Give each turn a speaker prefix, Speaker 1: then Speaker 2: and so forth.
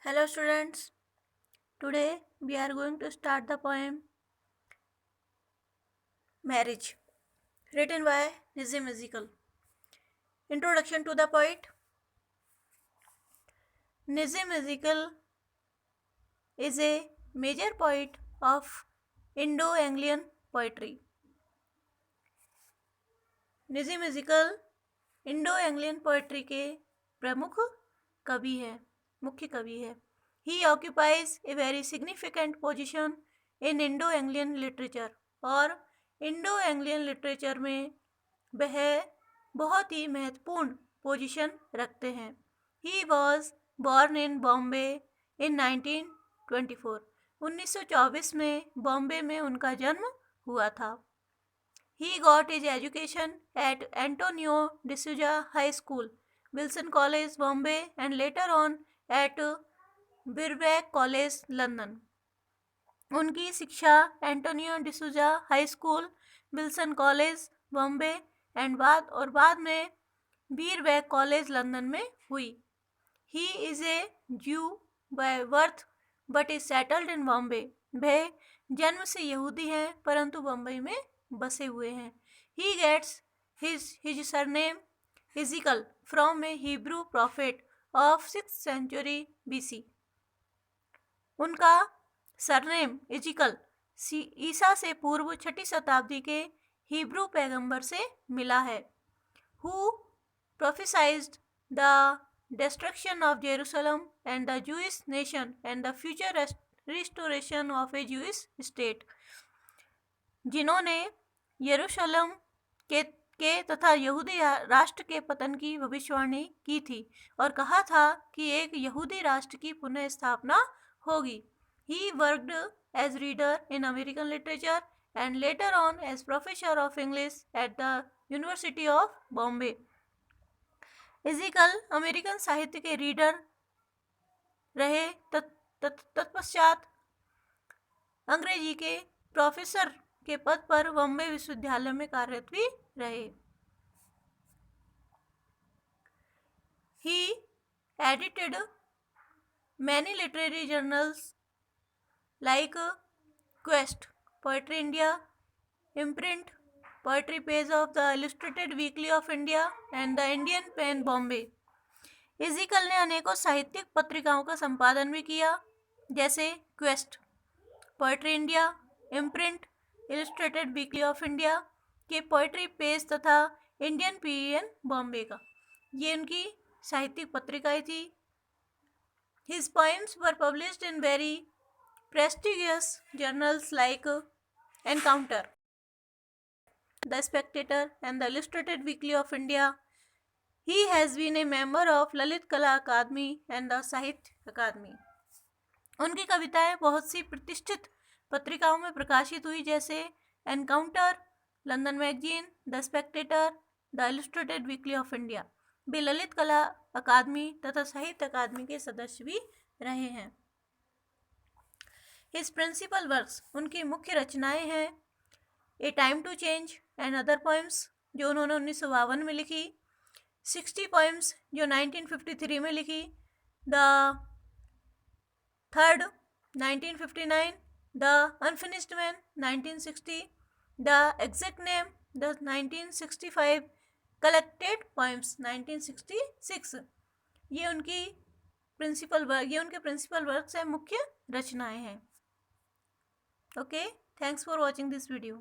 Speaker 1: Hello students, today we are going to start the poem Marriage, written by Nizam Ezekiel. Introduction to the poet. Nizam Ezekiel is a major poet of Indo-Anglian poetry. Nizam Ezekiel Indo-Anglian poetry के प्रमुख कवि हैं, मुख्य कवि है. He occupies a very significant position in Indo-Anglian literature और Indo-Anglian literature में वह बहुत ही महत्वपूर्ण पोजीशन रखते हैं. He was born in Bombay in 1924. 1924 में बॉम्बे में उनका जन्म हुआ था. He got his education at Antonio D'Souza High School, Wilson College, Bombay, and later on at Birkbeck College, London. उनकी शिक्षा Antonio D'Souza high school, Wilson college, Bombay और बाद में बीरबैक कॉलेज, लंदन में हुई. He is a Jew by birth but is settled in Bombay. वह जन्म से यहूदी हैं परंतु बम्बई में बसे हुए हैं. He gets his surname Ezekiel from a Hebrew prophet of 6th century BC. उनका सरनेम इजिकल ईसा से पूर्व 6ठी शताब्दी के हिब्रू पैगंबर से मिला है. Who prophesied the destruction of Jerusalem and the Jewish nation and the future restoration of a Jewish state. जिन्होंने यरूशलेम के तथा यहूदी राष्ट्र के पतन की भविष्यवाणी की थी और कहा था कि एक यहूदी राष्ट्र की पुनः स्थापना होगी. He worked as reader in American literature and later on as professor of English at the University of Bombay. Ezekiel American साहित्य के रीडर रहे तत्पश्चात अंग्रेजी के प्रोफेसर के पद पर बॉम्बे विश्वविद्यालय में कार्यरत भी रहे. He edited many literary journals like Quest, Poetry India, Imprint, Poetry Page of the Illustrated Weekly of India and the Indian Pen Bombay. Ezekiel ने अनेकों साहित्यिक पत्रिकाओं का संपादन भी किया जैसे Quest, Poetry India, Imprint, Illustrated Weekly of India के पोएट्री पेज तथा इंडियन पीएन बॉम्बे का. ये उनकी साहित्यिक पत्रिकाएं थी. His poems were published in very prestigious journals like Encounter, The Spectator and the Illustrated Weekly of India. He has been a member of Lalit Kala academy and the साहित्य अकादमी. उनकी कविताएं बहुत सी प्रतिष्ठित पत्रिकाओं में प्रकाशित हुई जैसे Encounter, London magazine, the Spectator, the Illustrated Weekly of India. वे ललित कला अकादमी तथा साहित्य अकादमी के सदस्य भी रहे हैं. हिज प्रिंसिपल वर्क्स, उनकी मुख्य रचनाएं हैं A Time to Change and Other Poems जो उन्होंने 1952 में लिखी, 60 पोएम्स जो 1953 में लिखी, the third 1959, the unfinished man 1960, the exact name the 1965, collected poems 1966. ये उनके प्रिंसिपल वर्क्स हैं, मुख्य रचनाएं हैं. Okay, thanks for watching this video.